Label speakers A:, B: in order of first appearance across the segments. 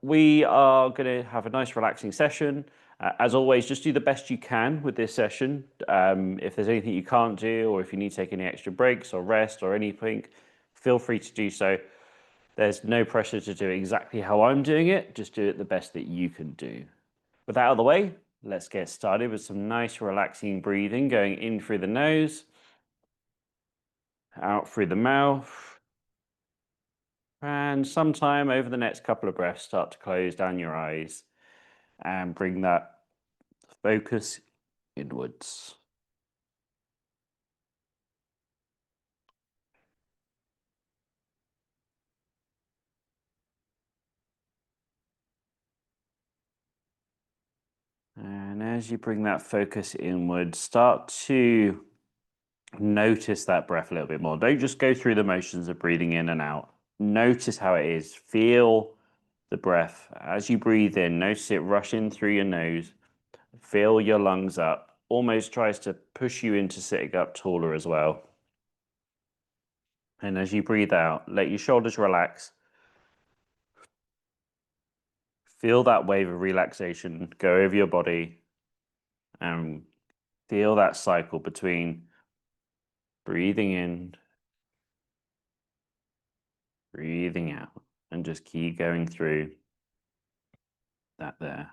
A: we are going to have a nice relaxing session. As always, just do the best you can with this session. If there's anything you can't do, or if you need to take any extra breaks or rest or anything, feel free to do so. There's no pressure to do exactly how I'm doing it. Just do it the best that you can do. With that out of the way, let's get started with some nice relaxing breathing, going in through the nose, out through the mouth. And sometime over the next couple of breaths, start to close down your eyes and bring that focus inwards. And as you bring that focus inwards, start to notice that breath a little bit more. Don't just go through the motions of breathing in and out. Notice how it is. Feel the breath. As you breathe in, notice it rushing through your nose. Fill your lungs up. Almost tries to push you into sitting up taller as well. And as you breathe out, let your shoulders relax. Feel that wave of relaxation go over your body and feel that cycle between breathing in, breathing out, and just keep going through that there.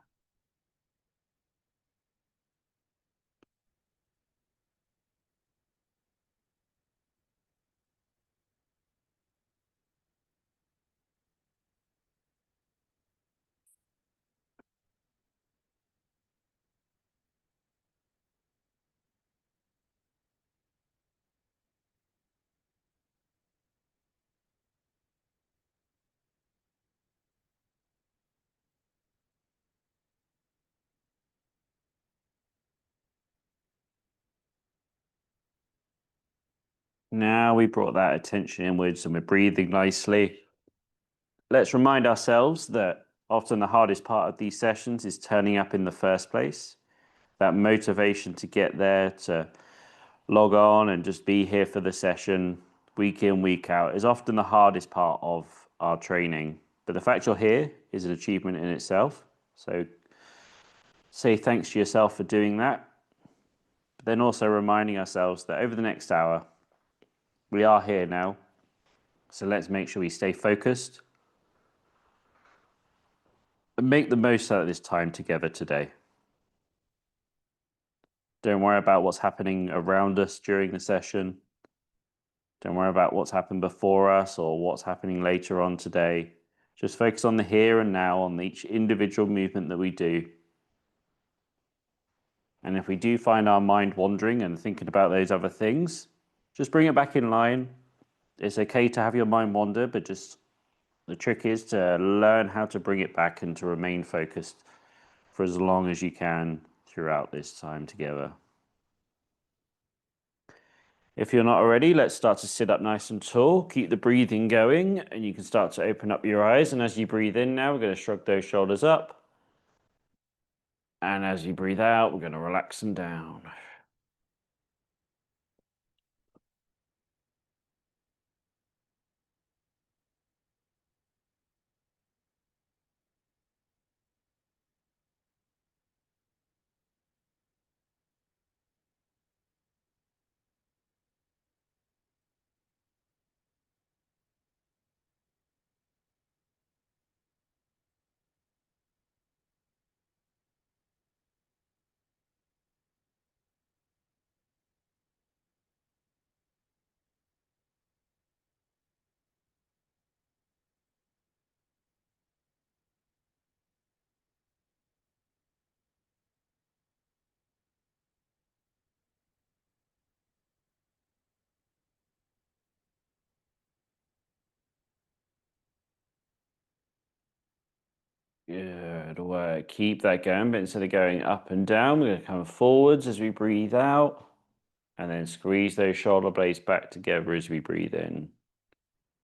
A: Now we brought that attention inwards and we're breathing nicely. Let's remind ourselves that often the hardest part of these sessions is turning up in the first place. That motivation to get there, to log on and just be here for the session week in, week out is often the hardest part of our training. But the fact you're here is an achievement in itself. So say thanks to yourself for doing that. But then also reminding ourselves that over the next hour, we are here now. So let's make sure we stay focused and make the most out of this time together today. Don't worry about what's happening around us during the session. Don't worry about what's happened before us or what's happening later on today. Just focus on the here and now, on each individual movement that we do. And if we do find our mind wandering and thinking about those other things, just bring it back in line. It's okay to have your mind wander, but just the trick is to learn how to bring it back and to remain focused for as long as you can throughout this time together. If you're not already, let's start to sit up nice and tall. Keep the breathing going, and you can start to open up your eyes. And as you breathe in now, we're going to shrug those shoulders up. And as you breathe out, we're going to relax them down. Good work. Keep that going, but instead of going up and down, we're going to come forwards as we breathe out, and then squeeze those shoulder blades back together as we breathe in.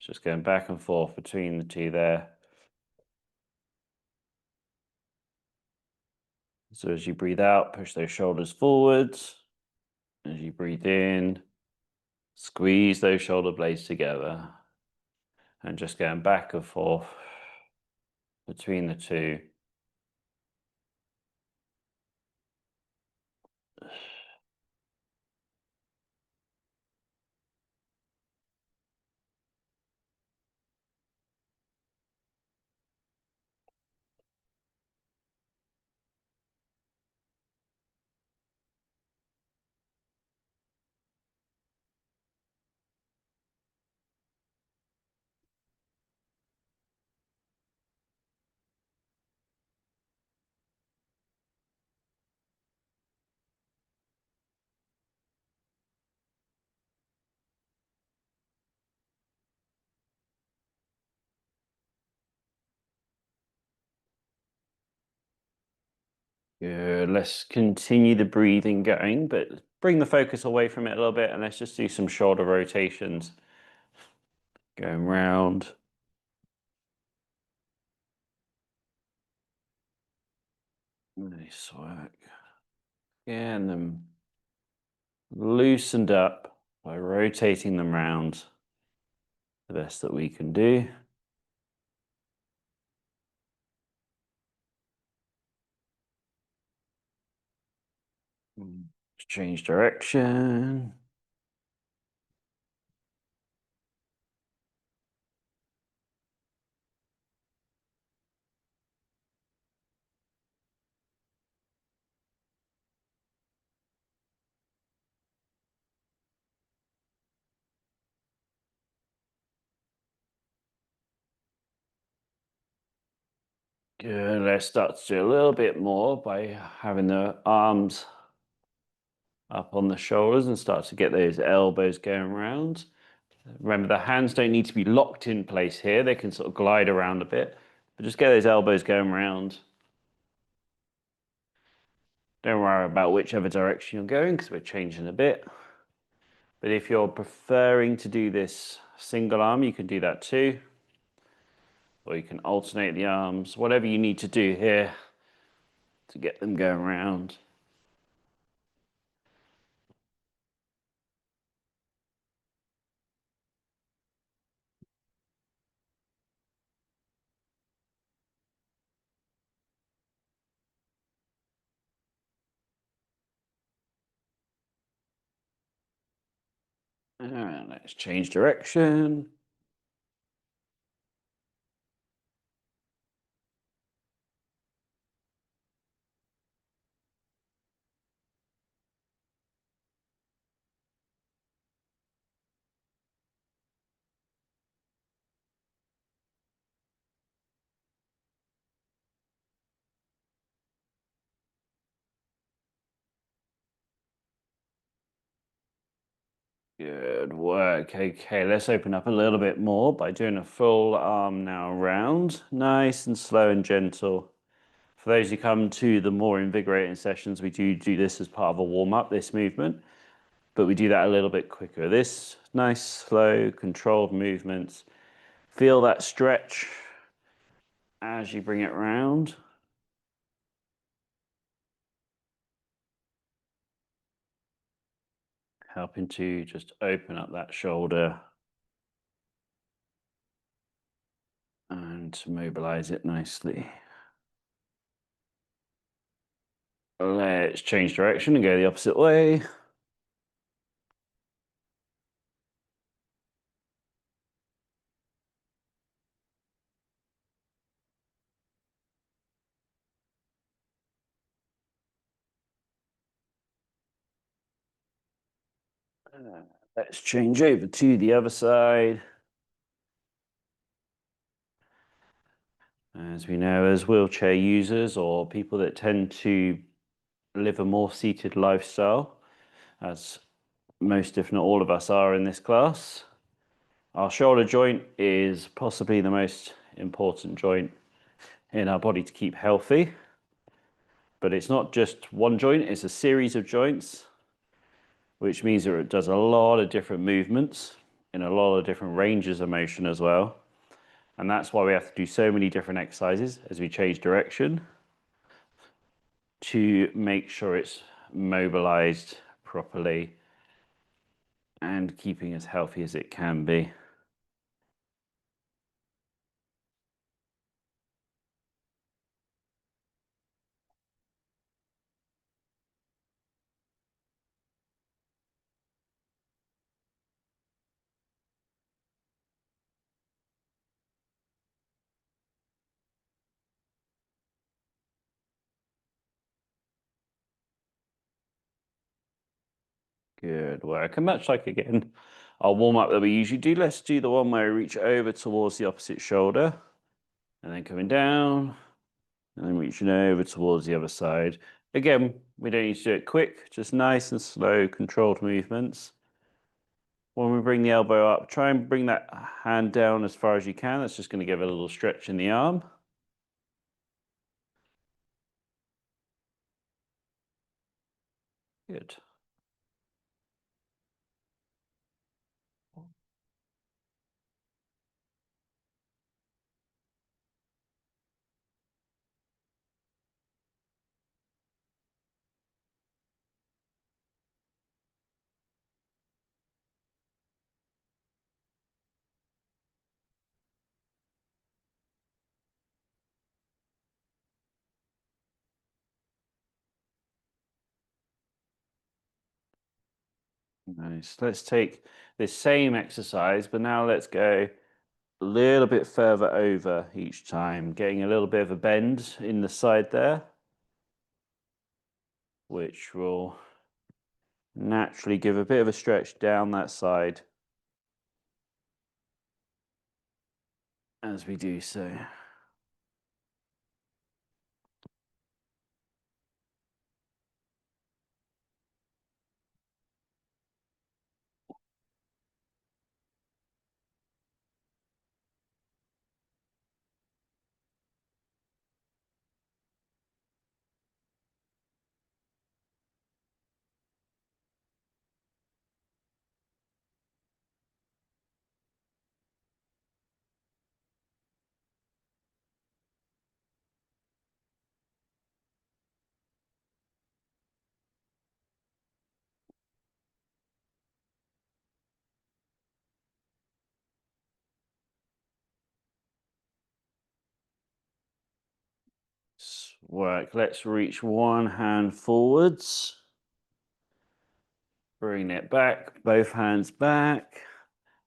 A: Just going back and forth between the two there. So as you breathe out, push those shoulders forwards. As you breathe in, squeeze those shoulder blades together. And just going back and forth between the two. Good. Let's continue the breathing going, but bring the focus away from it a little bit and let's just do some shoulder rotations. Going round. Nice work. And then loosened up by rotating them round the best that we can do. Change direction. Good. Let's start to do a little bit more by having the arms up on the shoulders and start to get those elbows going around. Remember, the hands don't need to be locked in place here. They can sort of glide around a bit, but just get those elbows going around. Don't worry about whichever direction you're going because we're changing a bit. But if you're preferring to do this single arm, you can do that too. Or you can alternate the arms, whatever you need to do here to get them going around. And let's change direction. Good work. Okay, let's open up a little bit more by doing a full arm now round. Nice and slow and gentle. For those who come to the more invigorating sessions, we do this as part of a warm-up, this movement, but we do that a little bit quicker. This nice, slow, controlled movements. Feel that stretch as you bring it round. Helping to just open up that shoulder and to mobilize it nicely. Let's change direction and go the opposite way. Let's change over to the other side. As we know, as wheelchair users or people that tend to live a more seated lifestyle, as most, if not all of us are in this class, our shoulder joint is possibly the most important joint in our body to keep healthy. But it's not just one joint, it's a series of joints, which means that it does a lot of different movements in a lot of different ranges of motion as well. And that's why we have to do so many different exercises as we change direction to make sure it's mobilized properly and keeping as healthy as it can be. Good work. And much like again, our warm up that we usually do, let's do the one where we reach over towards the opposite shoulder and then coming down and then reaching over towards the other side. Again, we don't need to do it quick, just nice and slow, controlled movements. When we bring the elbow up, try and bring that hand down as far as you can. That's just going to give it a little stretch in the arm. Good. Nice. Let's take this same exercise, but now let's go a little bit further over each time, getting a little bit of a bend in the side there, which will naturally give a bit of a stretch down that side as we do so. Work. Let's reach one hand forwards. Bring it back, both hands back,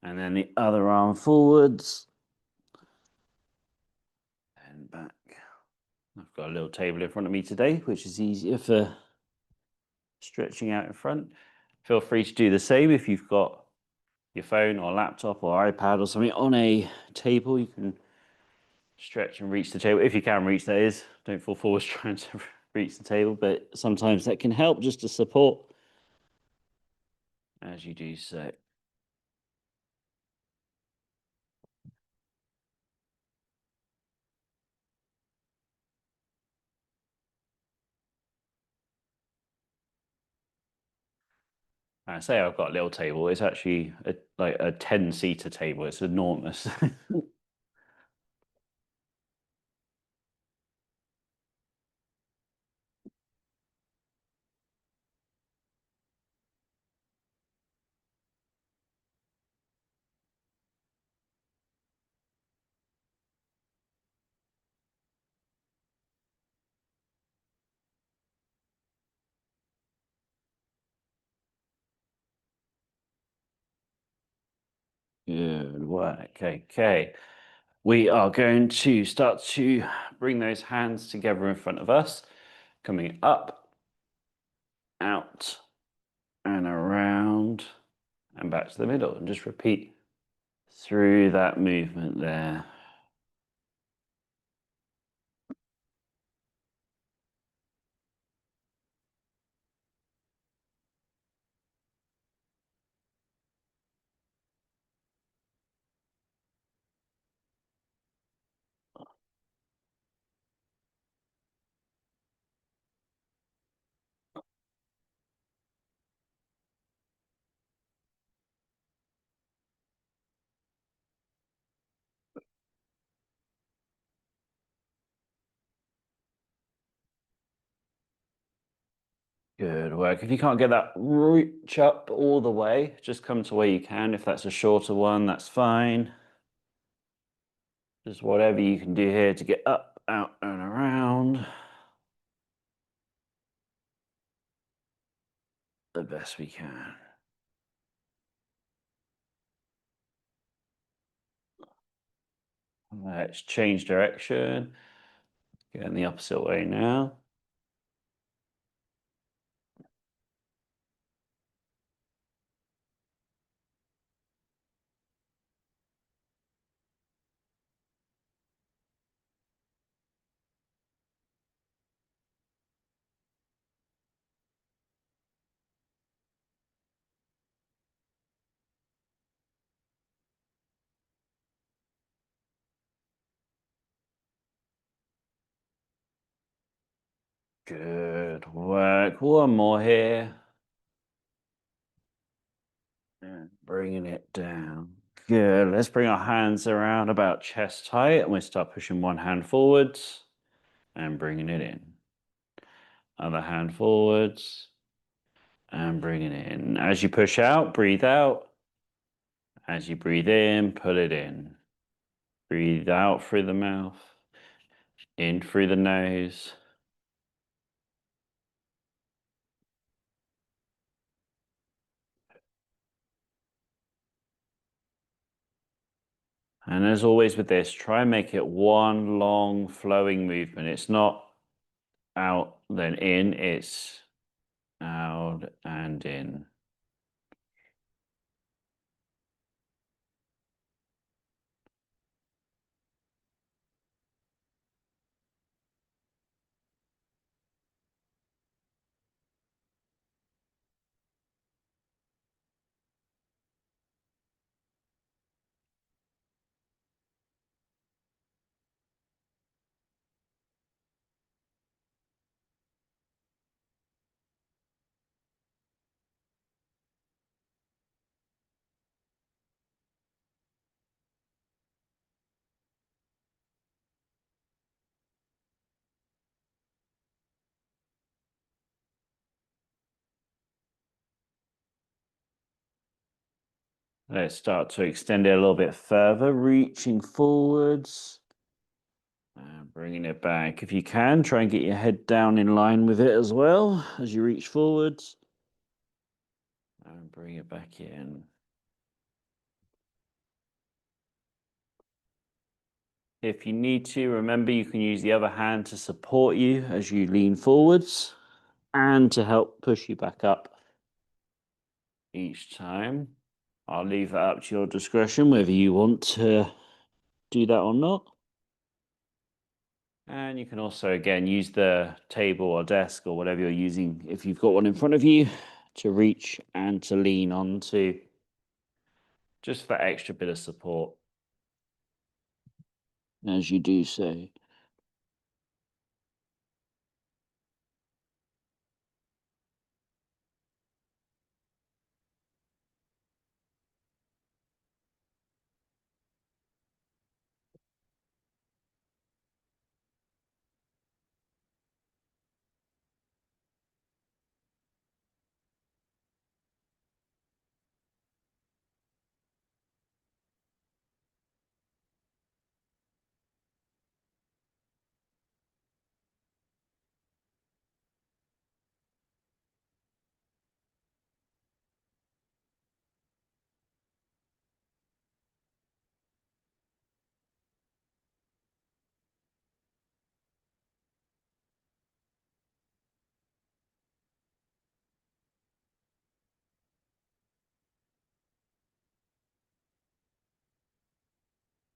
A: and then the other arm forwards and back. I've got a little table in front of me today, which is easier for stretching out in front. Feel free to do the same if you've got your phone or laptop or iPad or something on a table. You can stretch and reach the table if you can reach, that is. Don't fall forwards trying to reach the table, but sometimes that can help just to support as you do so. I say I've got a little table. It's actually like a 10-seater table. It's enormous. Good work. Okay. We are going to start to bring those hands together in front of us, coming up, out, and around, and back to the middle. And just repeat through that movement there. Good work. If you can't get that reach up all the way, just come to where you can. If that's a shorter one, that's fine. Just whatever you can do here to get up, out, and around the best we can. Let's change direction. Going the opposite way now. Good work. One more here. And bringing it down. Good. Let's bring our hands around about chest height and we start pushing one hand forwards and bringing it in. Other hand forwards and bringing it in. As you push out, breathe out. As you breathe in, pull it in. Breathe out through the mouth, in through the nose. And as always with this, try and make it one long flowing movement. It's not out, then in, it's out and in. Let's start to extend it a little bit further, reaching forwards and bringing it back. If you can, try and get your head down in line with it as well as you reach forwards. And bring it back in. If you need to, remember you can use the other hand to support you as you lean forwards and to help push you back up each time. I'll leave that up to your discretion whether you want to do that or not. And you can also, again, use the table or desk or whatever you're using, if you've got one in front of you, to reach and to lean onto, just for extra bit of support as you do so.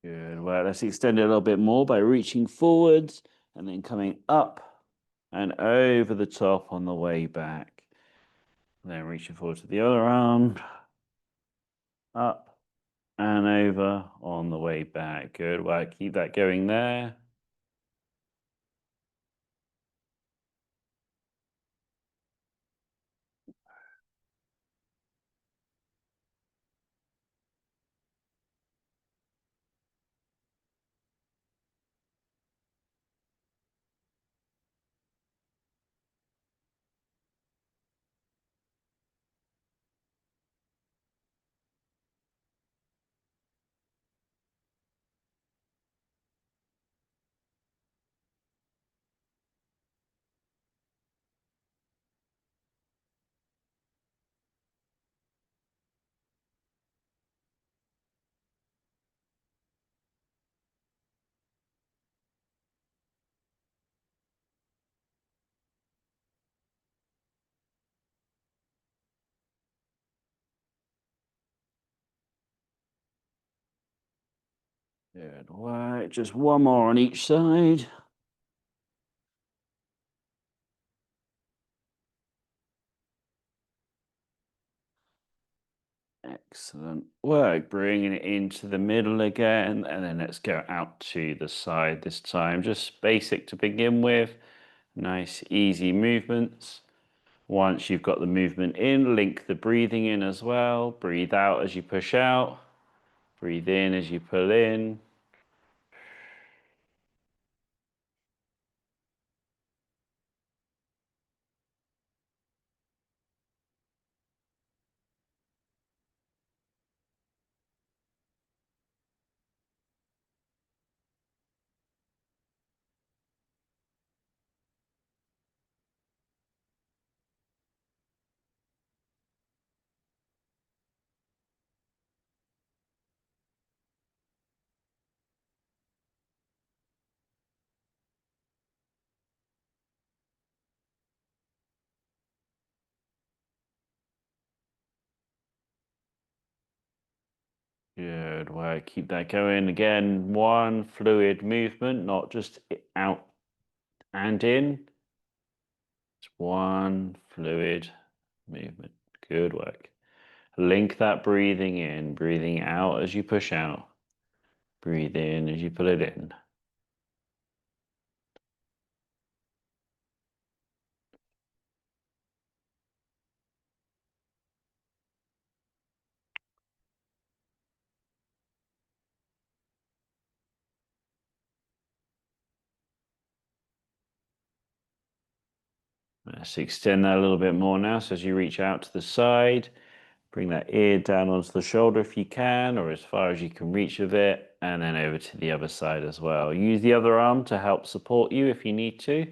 A: Good. Well, let's extend it a little bit more by reaching forwards and then coming up and over the top on the way back. Then reaching forward to the other arm, up and over on the way back. Good. Well, keep that going there. Good. Right, just one more on each side. Excellent work. Bringing it into the middle again, and then let's go out to the side this time. Just basic to begin with. Nice, easy movements. Once you've got the movement in, link the breathing in as well. Breathe out as you push out. Breathe in as you pull in. Good work. Keep that going. Again, one fluid movement, not just out and in. It's one fluid movement. Good work. Link that breathing in, breathing out as you push out. Breathe in as you pull it in. Let's extend that a little bit more now. So as you reach out to the side, bring that ear down onto the shoulder if you can, or as far as you can reach with it, and then over to the other side as well. Use the other arm to help support you if you need to.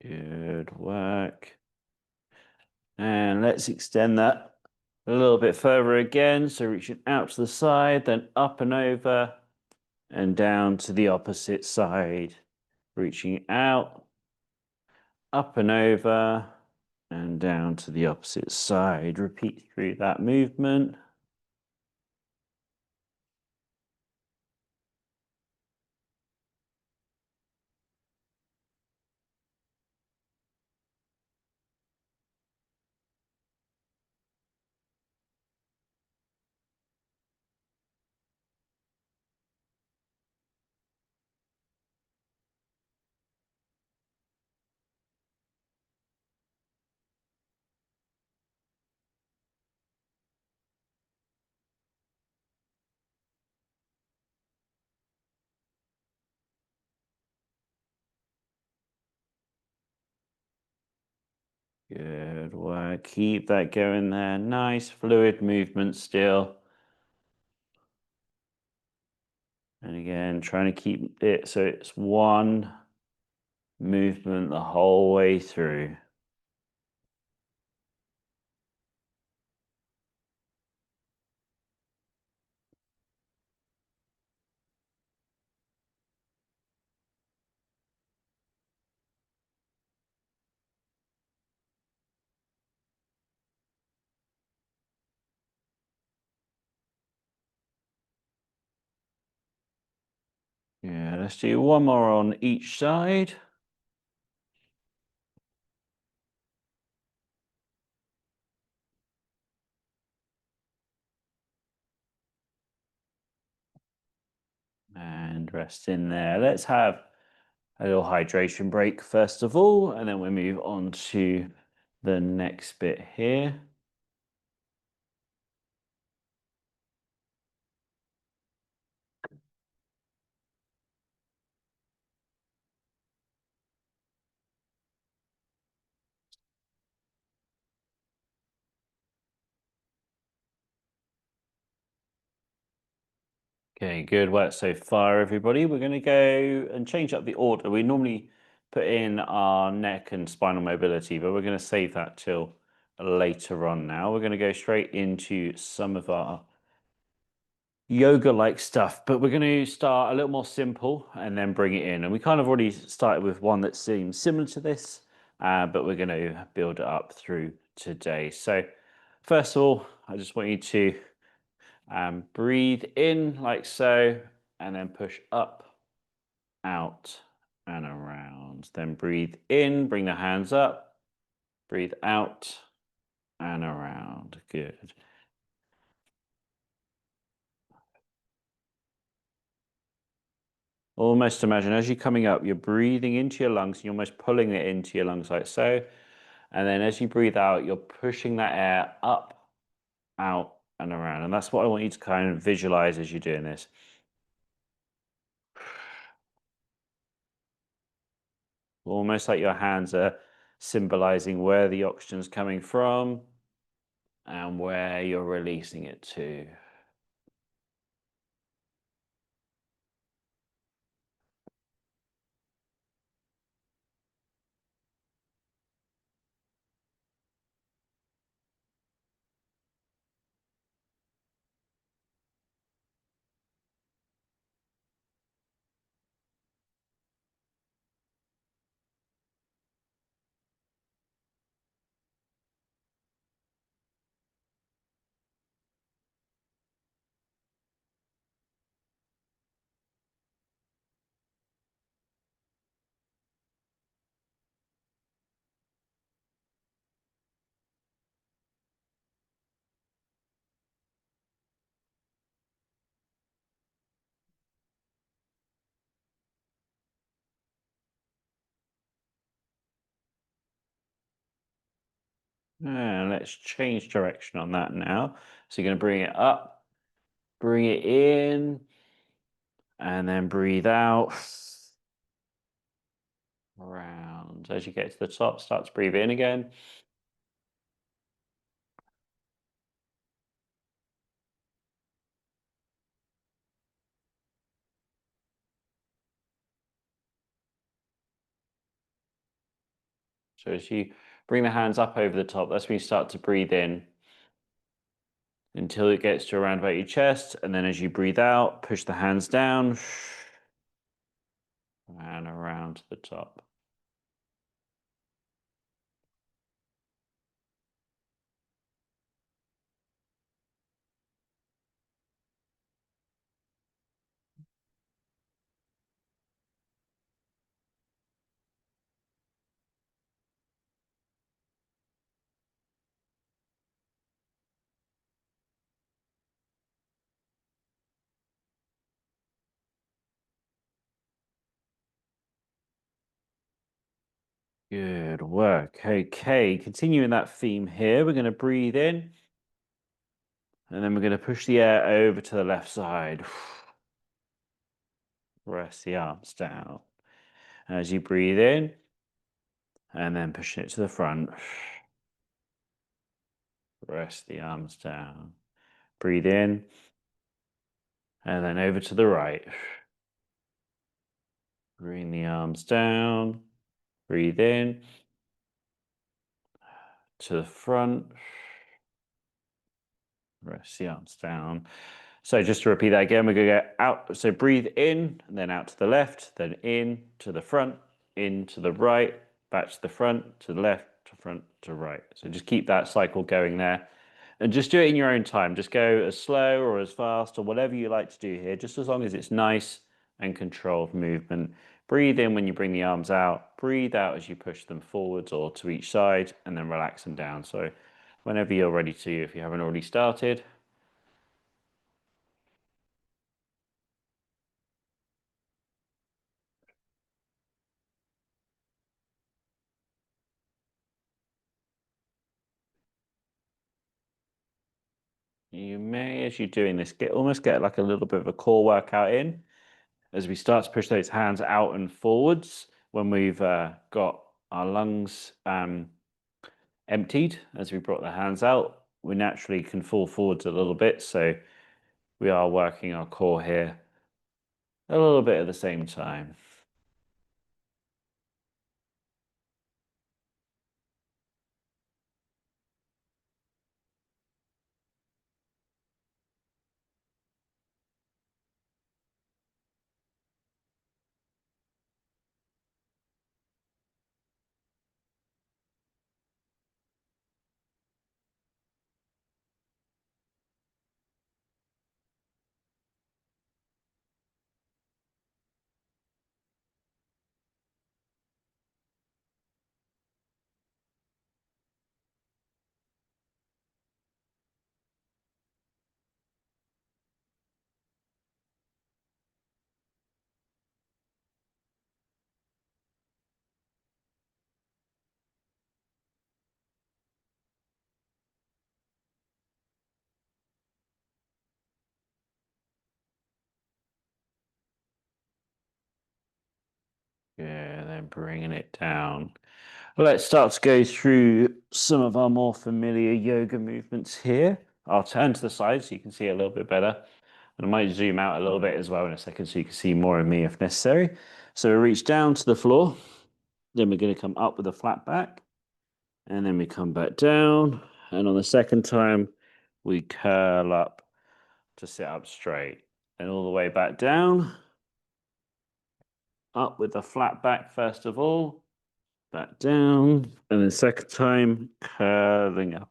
A: Good work. And let's extend that a little bit further again. So reaching out to the side, then up and over and down to the opposite side. Reaching out, up and over and down to the opposite side. Repeat through that movement. Good work. Keep that going there. Nice fluid movement still. And again, trying to keep it so it's one movement the whole way through. Yeah, let's do one more on each side. And rest in there. Let's have a little hydration break first of all, and then we move on to the next bit here. Okay, good work so far, everybody. We're going to go and change up the order. We normally put in our neck and spinal mobility, but we're going to save that till later on now. We're going to go straight into some of our yoga-like stuff, but we're going to start a little more simple and then bring it in. And we kind of already started with one that seems similar to this, but we're going to build it up through today. So first of all, I just want you to breathe in like so, and then push up, out, and around. Then breathe in, bring the hands up, breathe out, and around. Good. Almost imagine as you're coming up, you're breathing into your lungs, and you're almost pulling it into your lungs like so. And then as you breathe out, you're pushing that air up, out, and around. And that's what I want you to kind of visualize as you're doing this. Almost like your hands are symbolizing where the oxygen's coming from and where you're releasing it to. And let's change direction on that now. So you're going to bring it up, bring it in, and then breathe out. Round. As you get to the top, start to breathe in again. So as you bring the hands up over the top, that's when you start to breathe in until it gets to around about your chest. And then as you breathe out, push the hands down and around to the top. Good work. Okay, continuing that theme here, we're going to breathe in and then we're going to push the air over to the left side. Rest the arms down. As you breathe in and then pushing it to the front. Rest the arms down. Breathe in and then over to the right. Bring the arms down. Breathe in to the front. Rest the arms down. So just to repeat that again, we're going to go out. So breathe in and then out to the left, then in to the front, in to the right, back to the front, to the left, to front, to right. So just keep that cycle going there. And just do it in your own time. Just go as slow or as fast or whatever you like to do here, just as long as it's nice and controlled movement. Breathe in when you bring the arms out. Breathe out as you push them forwards or to each side, and then relax them down. So whenever you're ready to, if you haven't already started. You may, as you're doing this, almost get like a little bit of a core workout in as we start to push those hands out and forwards when we've got our lungs emptied. As we brought the hands out, we naturally can fall forwards a little bit. So we are working our core here a little bit at the same time. Yeah, then bringing it down. Let's start to go through some of our more familiar yoga movements here. I'll turn to the side so you can see it a little bit better. And I might zoom out a little bit as well in a second so you can see more of me if necessary. So we reach down to the floor. Then we're going to come up with a flat back. And then we come back down. And on the second time, we curl up to sit up straight. And all the way back down. Up with the flat back first of all. Back down. And then second time, curling up.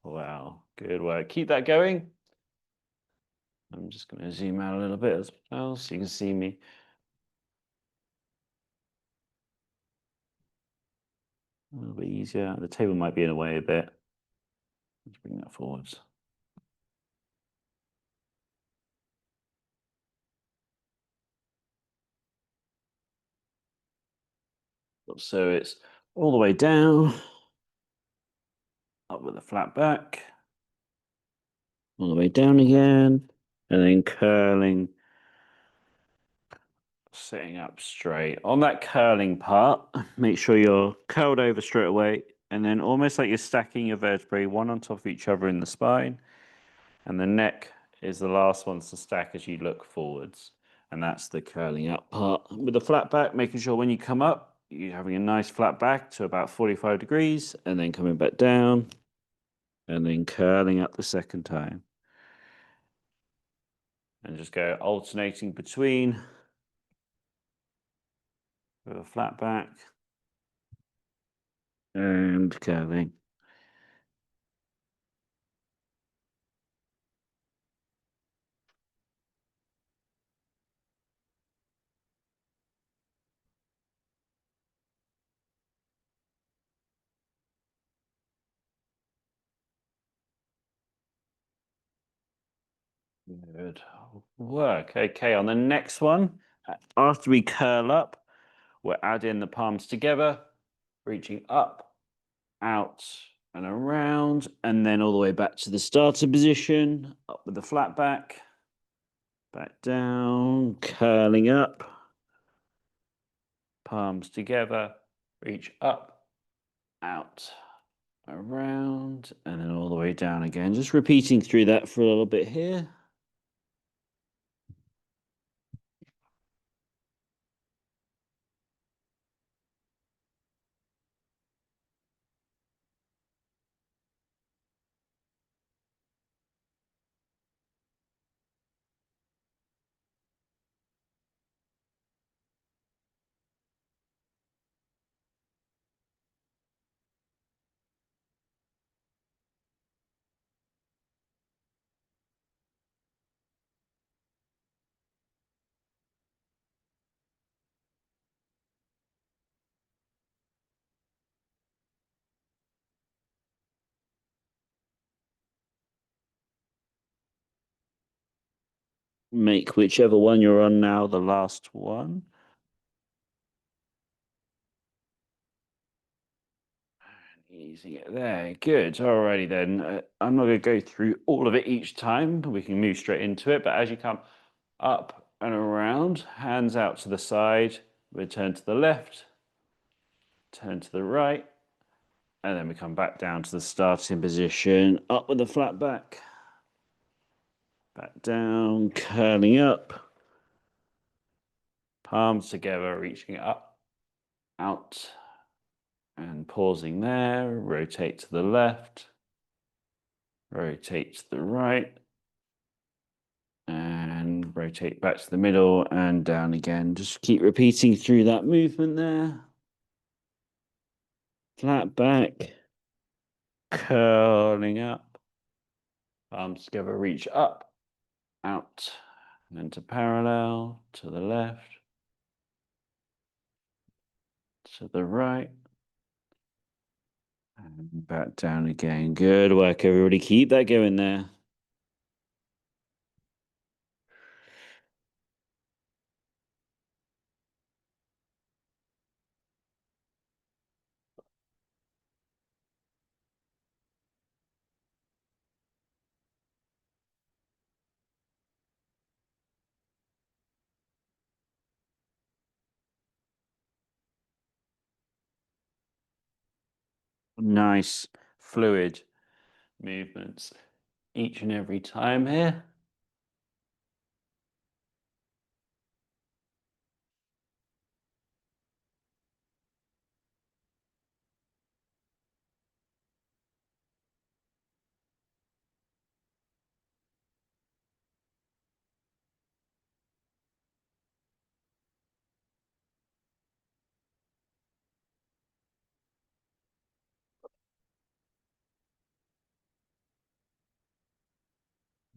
A: Wow, good work. Keep that going. I'm just going to zoom out a little bit as well so you can see me. A little bit easier. The table might be in the way a bit. Let's bring that forwards. So it's all the way down, up with a flat back, all the way down again, and then curling, sitting up straight. On that curling part, make sure you're curled over straight away, and then almost like you're stacking your vertebrae one on top of each other in the spine, and the neck is the last ones to stack as you look forwards. And that's the curling up part. With the flat back, making sure when you come up, you're having a nice flat back to about 45 degrees, and then coming back down, and then curling up the second time. And just go alternating between with a flat back and curling. Good work. Okay, on the next one, after we curl up, we'll add in the palms together, reaching up, out, and around, and then all the way back to the starter position, up with the flat back, back down, curling up, palms together, reach up, out, around, and then all the way down again. Just repeating through that for a little bit here. Make whichever one you're on now the last one. Easing it there. Good. Alrighty then. I'm not going to go through all of it each time. We can move straight into it. But as you come up and around, hands out to the side, we turn to the left, turn to the right, and then we come back down to the starting position. Up with the flat back, Back down, curling up. Palms together, reaching up, out, and pausing there. Rotate to the left. Rotate to the right. And rotate back to the middle and down again. Just keep repeating through that movement there. Flat back. Curling up. Palms together, reach up, out, and then to parallel, to the left, to the right, and back down again. Good work, everybody. Keep that going there. Nice, fluid movements each and every time here.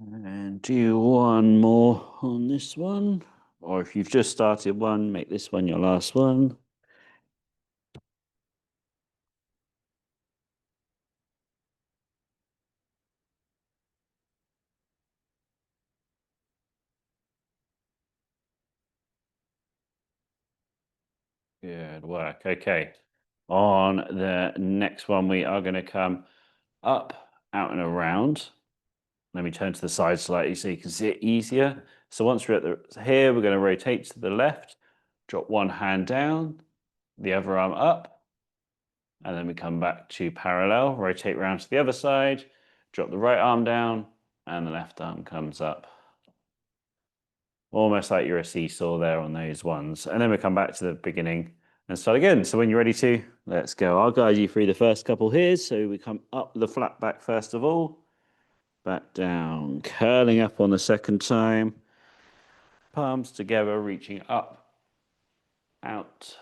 A: And do one more on this one. Or if you've just started one, make this one your last one. Good work. Okay. On the next one, we are going to come up, out and around. Let me turn to the side slightly so you can see it easier. So once we're at here, we're going to rotate to the left, drop one hand down, the other arm up, and then we come back to parallel, rotate round to the other side, drop the right arm down, and the left arm comes up. Almost like you're a seesaw there on those ones. And then we come back to the beginning and start again. So when you're ready to, let's go. I'll guide you through the first couple here. So we come up the flat back first of all, back down, curling up on the second time, palms together, reaching up, out,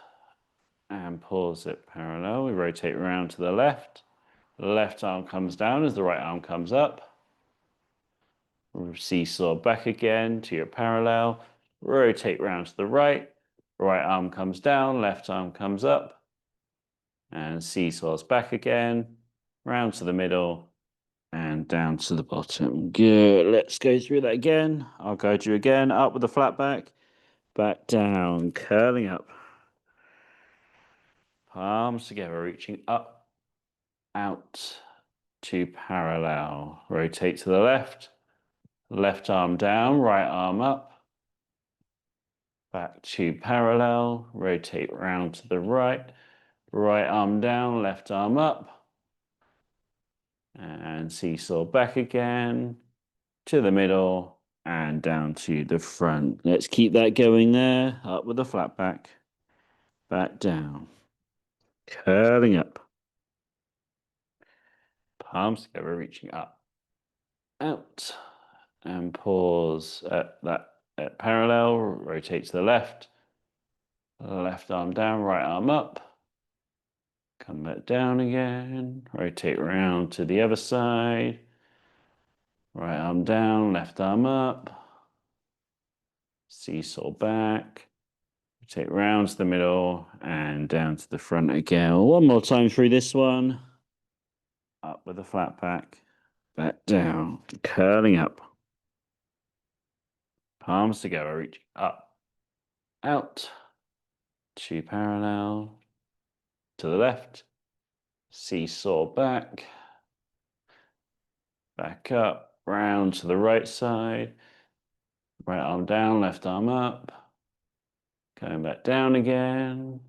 A: and pause it parallel. We rotate around to the left. The left arm comes down as the right arm comes up. Seesaw back again to your parallel. Rotate round to the right. Right arm comes down, left arm comes up. And seesaws back again. Round to the middle and down to the bottom. Good. Let's go through that again. I'll guide you again. Up with the flat back. Back down. Curling up. Palms together, reaching up, out to parallel. Rotate to the left. Left arm down, right arm up. Back to parallel. Rotate round to the right. Right arm down, left arm up. And seesaw back again to the middle and down to the front. Let's keep that going there. Up with the flat back. Back down. Curling up. Palms together, reaching up. Out. And pause at parallel. Rotate to the left. Left arm down, right arm up. Come back down again. Rotate around to the other side. Right arm down, left arm up. Seesaw back. Rotate round to the middle and down to the front again. One more time through this one. Up with the flat back. Back down. Curling up. Palms together, reaching up. Out. To parallel. To the left. Seesaw back. Back up. Round to the right side. Right arm down, left arm up. Going back down again.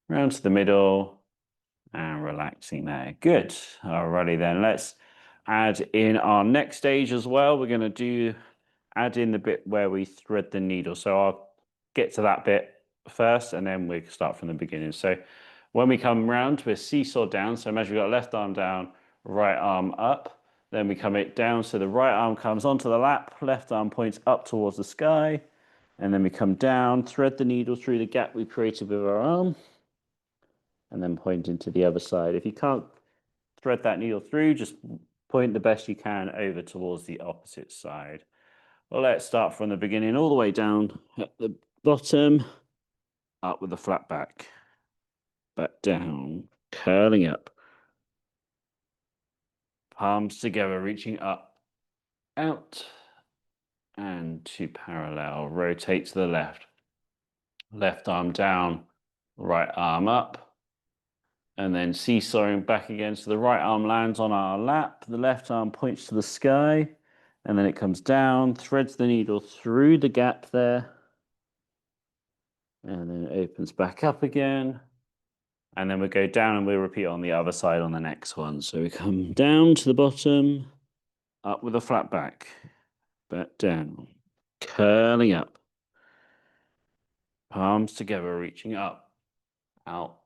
A: Round to the middle. And relaxing there. Good. Alrighty then. Let's add in our next stage as well. We're going to do add in the bit where we thread the needle. So I'll get to that bit first and then we start from the beginning. So when we come round, we're seesaw down. So imagine we've got left arm down, right arm up. Then we come it down. So the right arm comes onto the lap, left arm points up towards the sky. And then we come down, thread the needle through the gap we created with our arm, and then point into the other side. If you can't thread that needle through, just point the best you can over towards the opposite side. Well, let's start from the beginning, all the way down at the bottom, up with a flat back down, curling up, palms together, reaching up, out, and to parallel. Rotate to the left. Left arm down, right arm up, and then seesawing back again. So the right arm lands on our lap, the left arm points to the sky, and then it comes down, threads the needle through the gap there, and then it opens back up again. And then we go down and we'll repeat on the other side on the next one. So we come down to the bottom, up with a flat back down, curling up, palms together, reaching up, out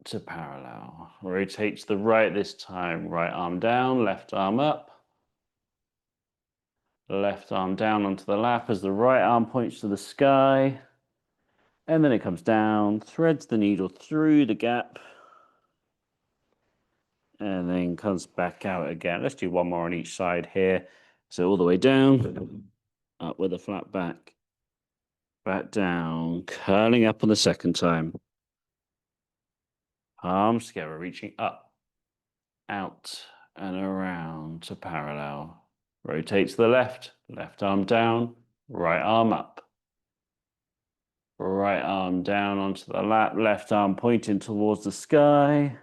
A: to parallel. Rotate to the right this time, right arm down, left arm up. Left arm down onto the lap as the right arm points to the sky. And then it comes down, threads the needle through the gap, and then comes back out again. Let's do one more on each side here. So all the way down, up with a flat back down, curling up on the second time. Arms together, reaching up, out, and around to parallel. Rotate to the left, left arm down, right arm up. Right arm down onto the lap, left arm pointing towards the sky.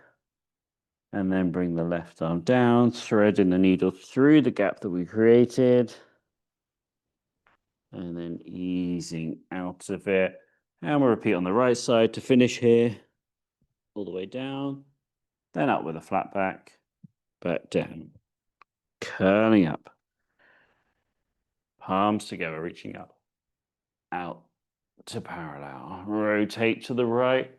A: And then bring the left arm down, threading the needle through the gap that we created. And then easing out of it. And we'll repeat on the right side to finish here. All the way down. Then up with a flat back down. Curling up. Palms together, reaching up. Out to parallel. Rotate to the right.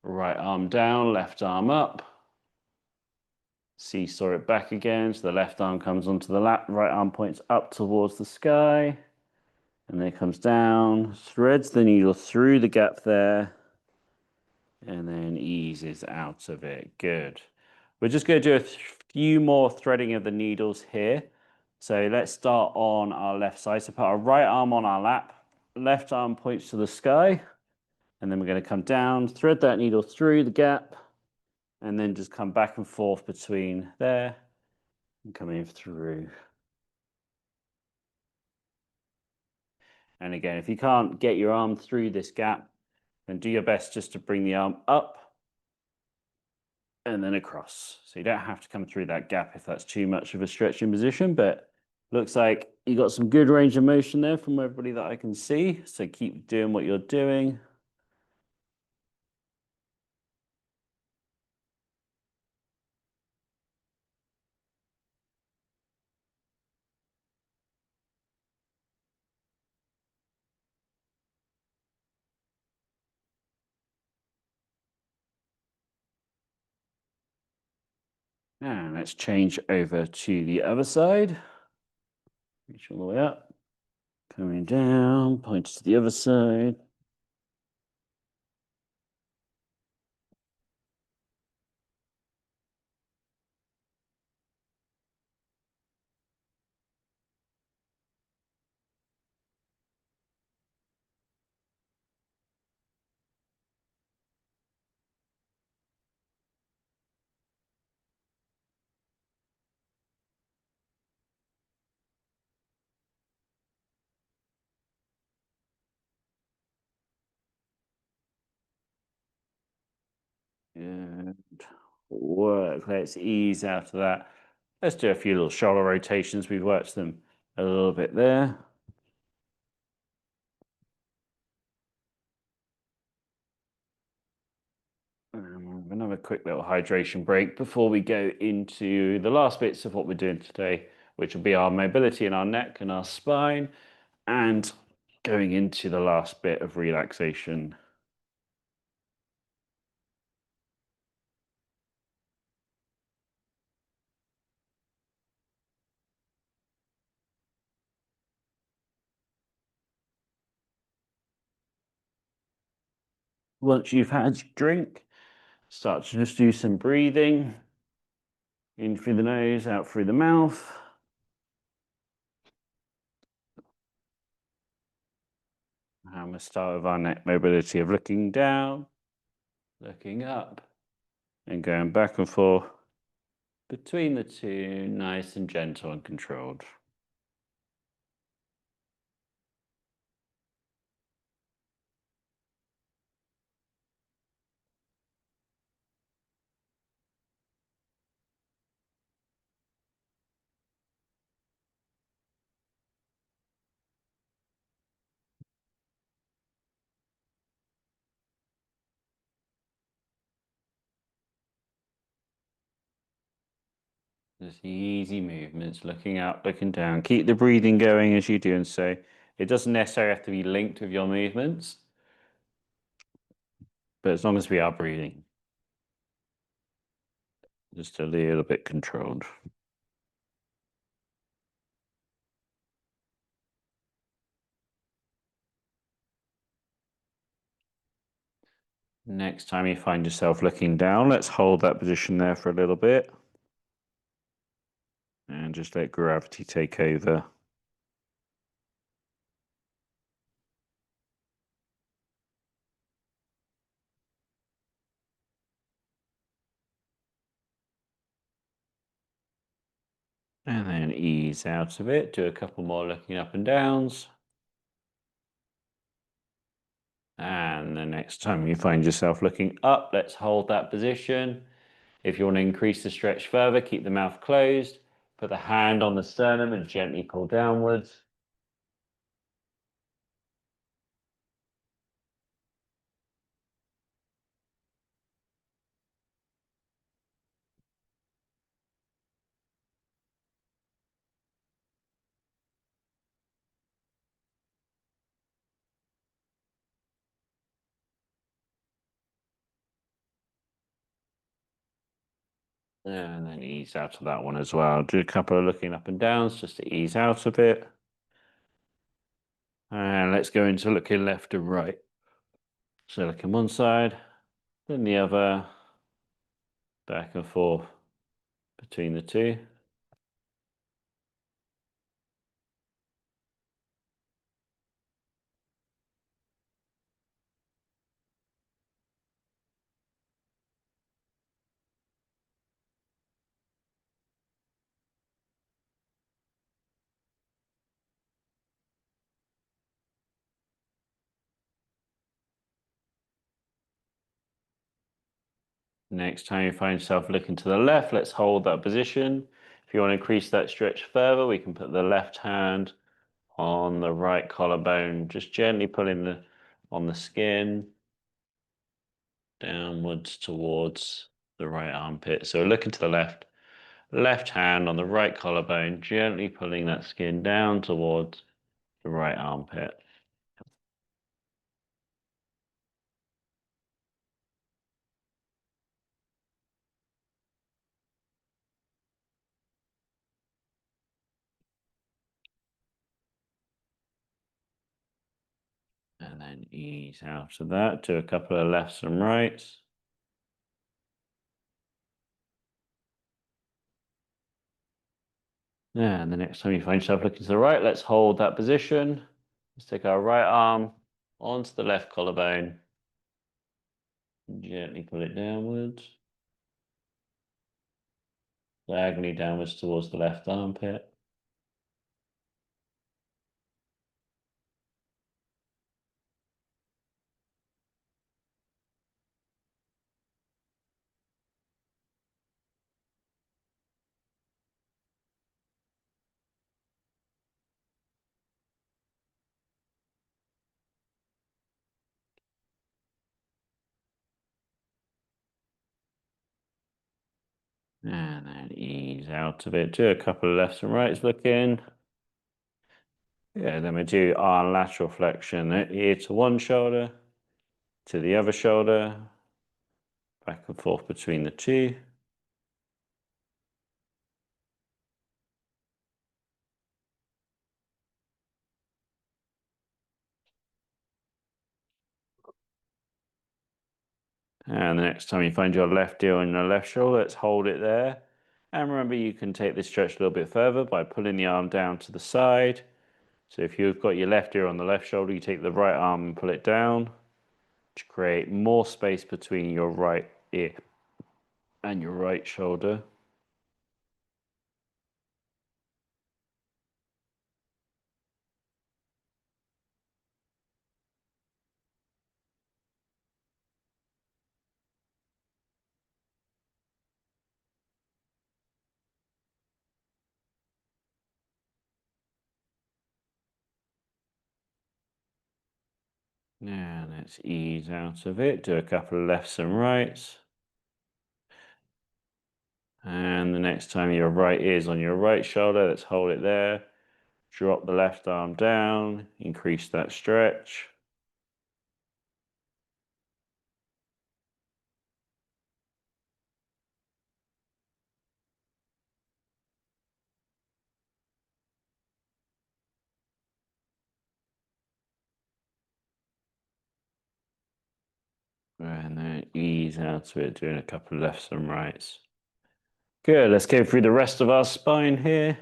A: Right arm down, left arm up. Seesaw it back again. So the left arm comes onto the lap, right arm points up towards the sky. And then it comes down, threads the needle through the gap there. And then eases out of it. Good. We're just going to do a few more threading of the needles here. So let's start on our left side. So put our right arm on our lap, left arm points to the sky. And then we're going to come down, thread that needle through the gap, and then just come back and forth between there and coming through. And again, if you can't get your arm through this gap, then do your best just to bring the arm up and then across. So you don't have to come through that gap if that's too much of a stretching position, but looks like you got some good range of motion there from everybody that I can see. So keep doing what you're doing. And let's change over to the other side. Reach all the way up, coming down, point to the other side. Good work. Let's ease out of that. Let's do a few little shoulder rotations. We've worked them a little bit there. Another quick little hydration break before we go into the last bits of what we're doing today, which will be our mobility in our neck and our spine, and going into the last bit of relaxation. Once you've had your drink, start to just do some breathing in through the nose, out through the mouth. And we'll start with our neck mobility of looking down, looking up, and going back and forth between the two, nice and gentle and controlled. Just easy movements, looking up, looking down. Keep the breathing going as you do, and so it doesn't necessarily have to be linked with your movements, but as long as we are breathing, just a little bit controlled. Next time you find yourself looking down, let's hold that position there for a little bit and just let gravity take over. And then ease out of it. Do a couple more looking up and downs. And the next time you find yourself looking up, let's hold that position. If you want to increase the stretch further, keep the mouth closed. Put the hand on the sternum and gently pull downwards. And then ease out of that one as well. Do a couple of looking up and downs just to ease out of it. And let's go into looking left and right. So looking one side, then the other, back and forth between the two. Next time you find yourself looking to the left, let's hold that position. If you want to increase that stretch further, we can put the left hand on the right collarbone, just gently pulling on the skin downwards towards the right armpit. So we're looking to the left, left hand on the right collarbone, gently pulling that skin down towards the right armpit. And then ease out of that. Do a couple of lefts and rights. And the next time you find yourself looking to the right, let's hold that position. Let's take our right arm onto the left collarbone. And gently pull it downwards. Diagonally downwards towards the left armpit. And then ease out of it. Do a couple of lefts and rights looking. Yeah, then we do our lateral flexion ear to one shoulder, to the other shoulder, back and forth between the two. And the next time you find your left ear on your left shoulder, let's hold it there. And remember, you can take this stretch a little bit further by pulling the arm down to the side. So if you've got your left ear on the left shoulder, you take the right arm and pull it down to create more space between your right ear and your right shoulder. Now let's ease out of it. Do a couple of lefts and rights. And the next time your right ear is on your right shoulder, let's hold it there. Drop the left arm down, increase that stretch. And then ease out of it, doing a couple of lefts and rights. Good, let's go through the rest of our spine here.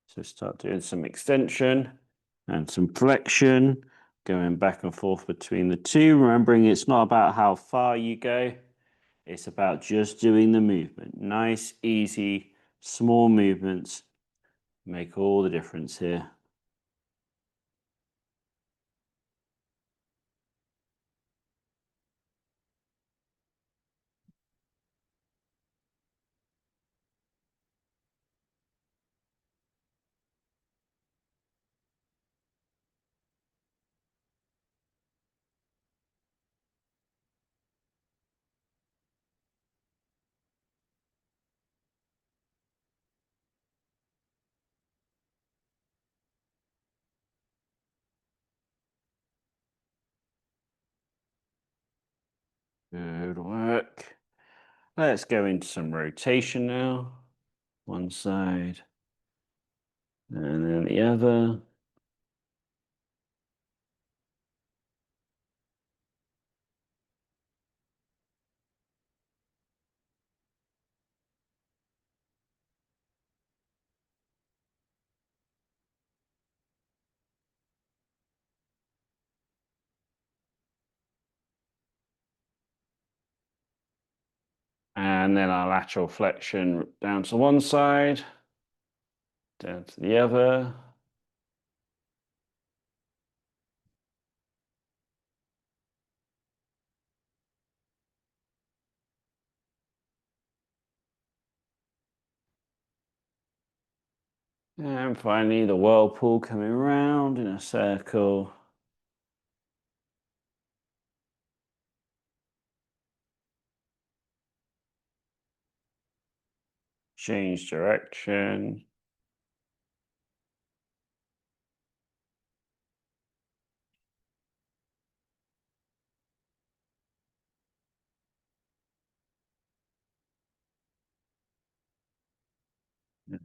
A: So start doing some extension and some flexion, going back and forth between the two. Remembering it's not about how far you go, it's about just doing the movement. Nice, easy, small movements make all the difference here. Good work. Let's go into some rotation now. One side and then the other. And then our lateral flexion down to one side, down to the other. And finally, the whirlpool coming round in a circle. Change direction. Give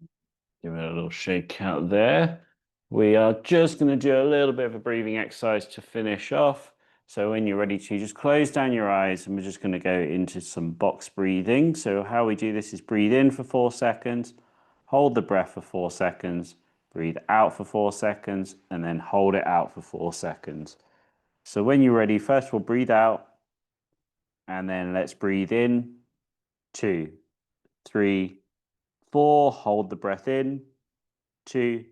A: it a little shake out there. We are just going to do a little bit of a breathing exercise to finish off. So when you're ready to, just close down your eyes and we're just going to go into some box breathing. So how we do this is breathe in for 4 seconds, hold the breath for 4 seconds, breathe out for 4 seconds, and then hold it out for 4 seconds. So when you're ready, first we'll breathe out and then let's breathe in, 2, 3, 4, hold the breath in, 2,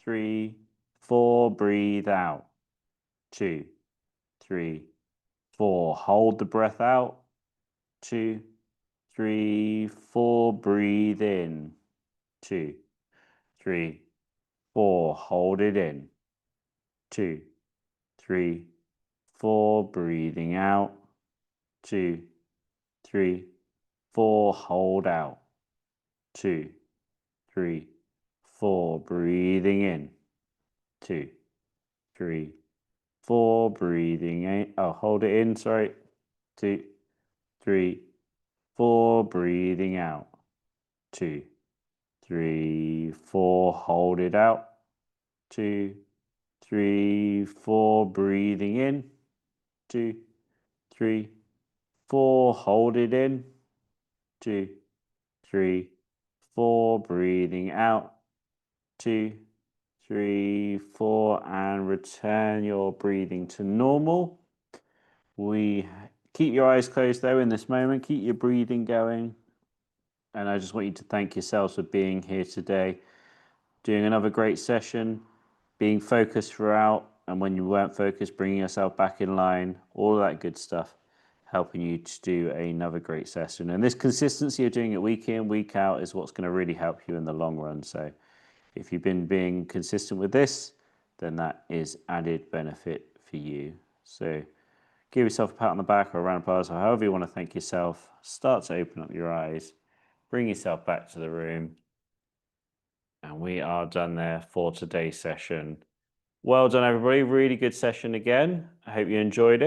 A: 3, 4, breathe out. 2, 3, 4, hold the breath out. 2, 3, 4, breathe in. 2, 3, 4, hold it in. 2, 3, 4, breathing out. 2, 3, 4, hold out. 2, 3, 4, breathing in. 2, 3, 4, breathing in. Oh, hold it in, sorry. 2, 3, 4, breathing out. 2, 3, 4, hold it out. 2, 3, 4, breathing in. 2, 3, 4, hold it in. 2, 3, 4, breathing out. 2, 3, 4, and return your breathing to normal. We keep your eyes closed though in this moment. Keep your breathing going. And I just want you to thank yourselves for being here today, doing another great session, being focused throughout, and when you weren't focused, bringing yourself back in line, all of that good stuff, helping you to do another great session. And this consistency of doing it week in, week out is what's going to really help you in the long run. So if you've been being consistent with this, then that is added benefit for you. So give yourself a pat on the back or a round of applause, or however you want to thank yourself. Start to open up your eyes, bring yourself back to the room. And we are done there for today's session. Well done, everybody. Really good session again. I hope you enjoyed it.